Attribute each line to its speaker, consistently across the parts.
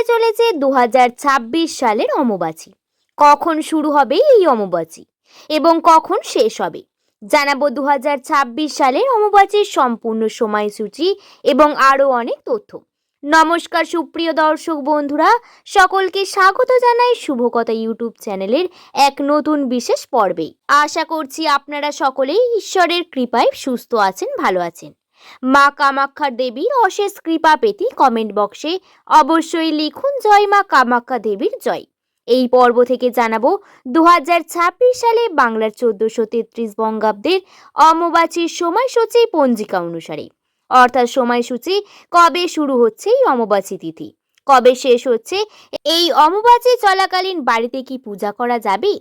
Speaker 1: চলেছে 2026 সালের অমাবাসী। কখন শুরু হবে এই অমাবাসী এবং কখন শেষ হবে জানাবো 2026 সালের অমাবাসীর সম্পূর্ণ সময়সূচি এবং আরো অনেক তথ্য। নমস্কার সুপ্রিয় দর্শক বন্ধুরা, সকলকে স্বাগত জানাই শুভকথা ইউটিউব চ্যানেলের এক নতুন বিশেষ পর্বে। আশা করছি আপনারা সকলেই ঈশ্বরের কৃপায় সুস্থ আছেন, ভালো আছেন। মা কামাখ্যা দেবীর অশেষ কৃপা পেতে কমেন্ট বক্সে অবশ্যই লিখুন জয় মা কামাখ্যা দেবীর জয়। এই পর্ব থেকে জানাবো 2026 সালে বাংলার 1433 বঙ্গাব্দের অমাবাসীর সময়সূচি পঞ্জিকা অনুসারে, অর্থাৎ সময়সূচি কবে শুরু হচ্ছে এই অমাবাসী তিথি, কবে শেষ হচ্ছে, এই অমাবাসী চলাকালীন বাড়িতে কি পূজা করা যাবে,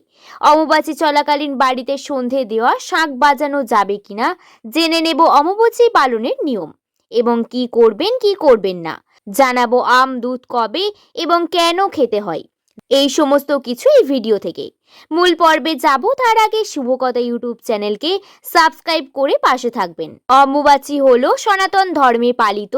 Speaker 1: অমাবাসী চলাকালীন বাড়িতে সন্ধে দেওয়া, শাঁখ বাজানো যাবে কিনা জেনে নেব অমাবাসী পালনের নিয়ম এবং কি করবেন কি করবেন না জানাবো। আম দুধ কবে এবং কেন খেতে হয় এই সমস্ত কিছু এই ভিডিও থেকে। মূল পর্বে যাব তার আগে শুভকথা ইউটিউব চ্যানেলকে সাবস্ক্রাইব করে পাশে থাকবেন। অমাবাসী হলো সনাতন ধর্মে পালিত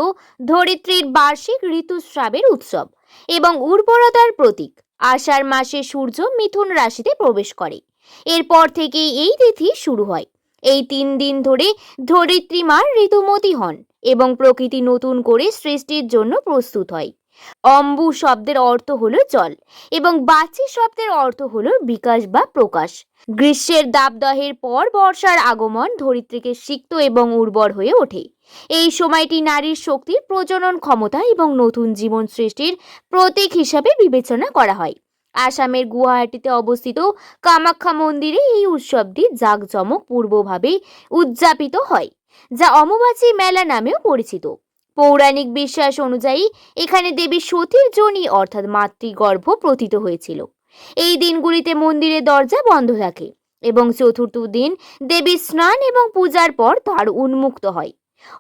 Speaker 1: ধরিত্রীর বার্ষিক ঋতুস্রাবের উৎসব এবং উর্বরতার প্রতীক। আষাঢ় মাসে সূর্য মিথুন রাশিতে প্রবেশ করে, এরপর থেকেই এই তিথি শুরু হয়। এই 3 দিন ধরে ধরিত্রী মার ঋতুমতী হন এবং প্রকৃতি নতুন করে সৃষ্টির জন্য প্রস্তুত হয়। অম্বু শব্দের অর্থ হলো জল এবং বাচি শব্দের অর্থ হলো বিকাশ বা প্রকাশ। গ্রীষ্মের দাবদাহের পর বর্ষার আগমন ধরিত্রীকে সিক্ত এবং উর্বর হয়ে ওঠে। এই সময়টি নারীর শক্তির প্রজনন ক্ষমতা এবং নতুন জীবন সৃষ্টির প্রতীক হিসাবে বিবেচনা করা হয়। আসামের গুয়াহাটিতে অবস্থিত কামাখ্যা মন্দিরে এই উৎসবটি জাঁকজমকপূর্ণভাবে উদযাপিত হয়, যা অমাবাসী মেলা নামেও পরিচিত। পৌরাণিক বিশ্বাস অনুযায়ী এখানে দেবী সতীর যোনি অর্থাৎ মাতৃগর্ভ প্রথিত হয়েছিল। এই দিনগুলিতে মন্দিরের দরজা বন্ধ থাকে এবং চতুর্থ দিন দেবীর স্নান এবং পূজার পর দ্বার উন্মুক্ত হয়।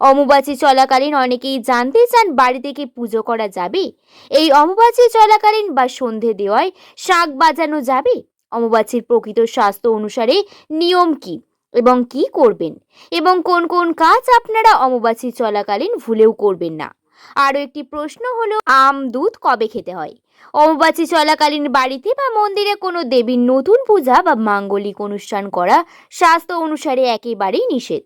Speaker 1: অমাবাসী চলাকালীন অনেকেই জানতে চান বাড়িতে কি পুজো করা যাবে, এই অমাবাসী চলাকালীন বা সন্ধে দেওয়ায় শাঁখ বাজানো যাবে, অমাবাসীর প্রকৃত শাস্ত্র অনুসারে নিয়ম কি এবং কি করবেন এবং কোন কোন কাজ আপনারা অমাবাসী চলাকালীন ভুলেও করবেন না। আরও একটি প্রশ্ন হলো আম দুধ কবে খেতে হয়। অমাবাসী চলাকালীন বাড়িতে বা মন্দিরে কোনো দেবীর নতুন পূজা বা মাঙ্গলিক অনুষ্ঠান করা শাস্ত্র অনুসারে একেবারেই নিষেধ।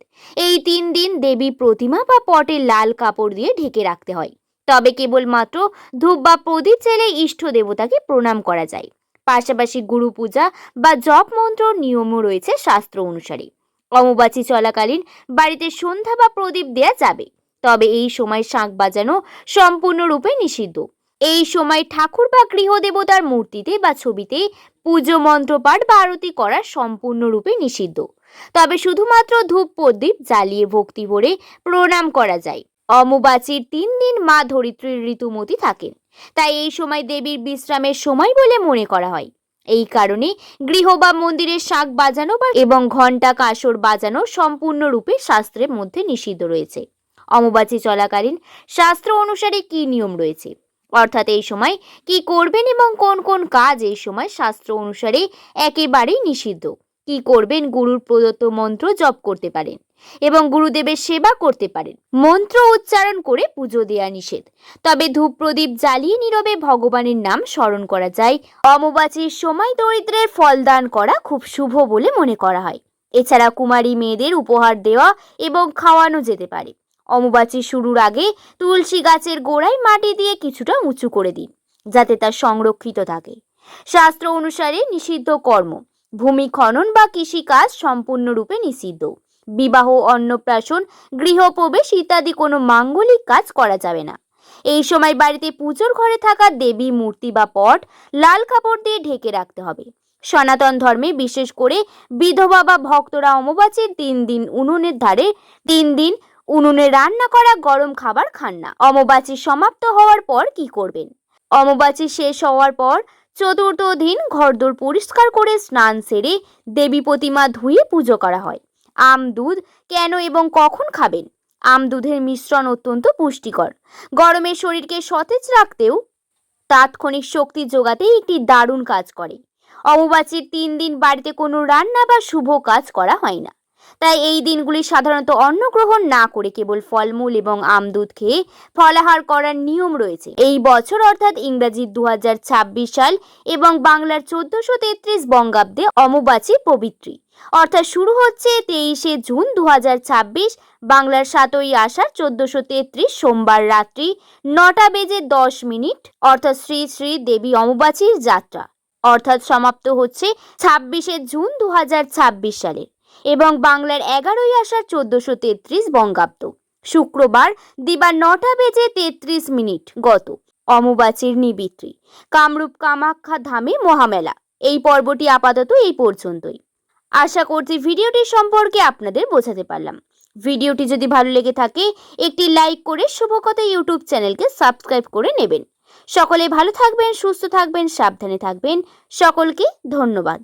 Speaker 1: এই 3 দিন দেবী প্রতিমা বা পটে লাল কাপড় দিয়ে ঢেকে রাখতে হয়, তবে কেবলমাত্র ধূপ বা প্রদীপ জ্বেলে ইষ্ট দেবতাকে প্রণাম করা যায়। পাশাপাশি গুরু পূজা বা জপ মন্ত্র নিয়মও রয়েছে শাস্ত্র অনুসারে। অমাবাসী চলাকালীন বাড়িতে সন্ধ্যা বা প্রদীপ দেয়া যাবে, তবে এই সময় শাঁখ বাজানো সম্পূর্ণরূপে নিষিদ্ধ। এই সময় ঠাকুর বা গৃহদেবতার মূর্তিতে বা ছবিতে পুজো মন্ত্রপাঠ বা আরতি করা সম্পূর্ণরূপে নিষিদ্ধ, তবে শুধুমাত্র ধূপ প্রদীপ জ্বালিয়ে ভক্তি ভরে প্রণাম করা যায়। অমাবাসীর 3 দিন মা ধরিত্রীর ঋতুমতী থাকেন, তাই এই সময় দেবীর বিশ্রামের সময় বলে মনে করা হয়। এই কারণে গৃহ বা মন্দিরের শাঁখ বাজানো এবং ঘণ্টা কাসর বাজানো সম্পূর্ণরূপে শাস্ত্রের মধ্যে নিষিদ্ধ রয়েছে। অমাবাসী চলাকালীন শাস্ত্র অনুসারে কি নিয়ম রয়েছে, অর্থাৎ এই সময় কি করবেন এবং কোন কোন কাজ এই সময় শাস্ত্র অনুসারে একেবারেই নিষিদ্ধ। কি করবেন, গুরুর প্রদত্ত মন্ত্র জপ করতে পারেন এবং গুরুদেবের সেবা করতে পারেন। মন্ত্র উচ্চারণ করে পুজো দেয়া নিষেধ, তবে ধূপ প্রদীপ জ্বালিয়ে নীরবে ভগবানের নাম স্মরণ করা যায়। অমাবাসীর সময় দরিদ্রের ফল দান করা খুব শুভ বলে মনে করা হয়। এছাড়া কুমারী মেয়েদের উপহার দেওয়া এবং খাওয়ানো যেতে পারে। অমাবাসী শুরুর আগে তুলসী গাছের গোড়ায় মাটি দিয়ে কিছুটা উঁচু করে দিন, যাতে তা সংরক্ষিত থাকে। শাস্ত্র অনুসারে নিষিদ্ধ কর্ম ভূমি খনন বা কৃষিকাজ সম্পূর্ণরূপে নিষিদ্ধ। বিবাহ, অন্নপ্রাশন, গৃহপ্রবেশ ইত্যাদি কোনো মাঙ্গলিক কাজ করা যাবে না। এই সময় বাড়িতে পুজোর ঘরে থাকা দেবী মূর্তি বা পট লাল কাপড় দিয়ে ঢেকে রাখতে হবে। সনাতন ধর্মে বিশেষ করে বিধবা বা ভক্তরা অমাবাসীর 3 দিন উনুনের ধারে 3 দিন উনুনে রান্না করা গরম খাবার খান না। অমাবাসী সমাপ্ত হওয়ার পর কি করবেন। অমাবাসী শেষ হওয়ার পর চতুর্থ দিন ঘরদোর পরিষ্কার করে স্নান সেরে দেবী প্রতিমা ধুয়ে পুজো করা হয়। আম দুধ কেন এবং কখন খাবেন। আম দুধের মিশ্রণ অত্যন্ত পুষ্টিকর, গরমে শরীরকে সতেজ রাখতেও তাৎক্ষণিক শক্তি যোগাতে একটি দারুণ কাজ করে। অমাবাসীর 3 দিন বাড়িতে কোনো রান্না বা শুভ কাজ করা হয় না। তাই এই দিনগুলি সাধারণত অন্ন গ্রহণ না করে কেবল ফলমূল এবং আমদুধ খেয়ে ফলাহার করার নিয়ম রয়েছে। এই বছর অর্থাৎ ইংরাজির 2026 সাল এবং বাংলার 1433 বঙ্গাব্দে অমাবাসী পবিত্রী অর্থাৎ শুরু হচ্ছে 23শে জুন 2026, বাংলার 7ই আষাঢ় 1433 সোমবার রাত্রি 9:10 অর্থাৎ শ্রী শ্রী দেবী অমাবাসীর যাত্রা অর্থাৎ সমাপ্ত হচ্ছে 26শে জুন 2026 সালে এবং বাংলার 11ই আষাঢ় 1433 বঙ্গাব্দ শুক্রবার দিবা 9:33 গত অমাবাসীর নিবৃত্তি কামরূপ কামাখ্যা ধামে মহামেলা। এই পর্বটি আপাতত এই পর্যন্তই। আশা করছি ভিডিওটি সম্পর্কে আপনাদের বোঝাতে পারলাম। ভিডিওটি যদি ভালো লেগে থাকে একটি লাইক করে শুভকথা ইউটিউব চ্যানেলকে সাবস্ক্রাইব করে নেবেন। সকলে ভালো থাকবেন, সুস্থ থাকবেন, সাবধানে থাকবেন। সকলকে ধন্যবাদ।